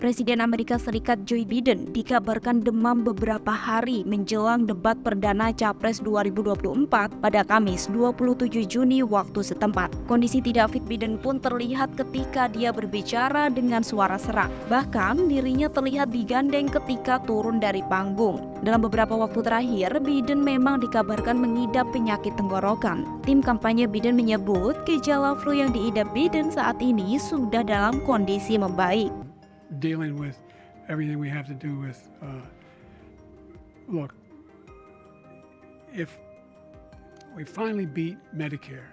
Presiden Amerika Serikat Joe Biden dikabarkan demam beberapa hari menjelang debat perdana Capres 2024 pada Kamis 27 Juni waktu setempat. Kondisi tidak fit Biden pun terlihat ketika dia berbicara dengan suara serak. Bahkan dirinya terlihat digandeng ketika turun dari panggung. Dalam beberapa waktu terakhir, Biden memang dikabarkan mengidap penyakit tenggorokan. Tim kampanye Biden menyebut gejala flu yang diidap Biden saat ini sudah dalam kondisi membaik. Dealing with everything we have to do with, look, if we finally beat Medicare,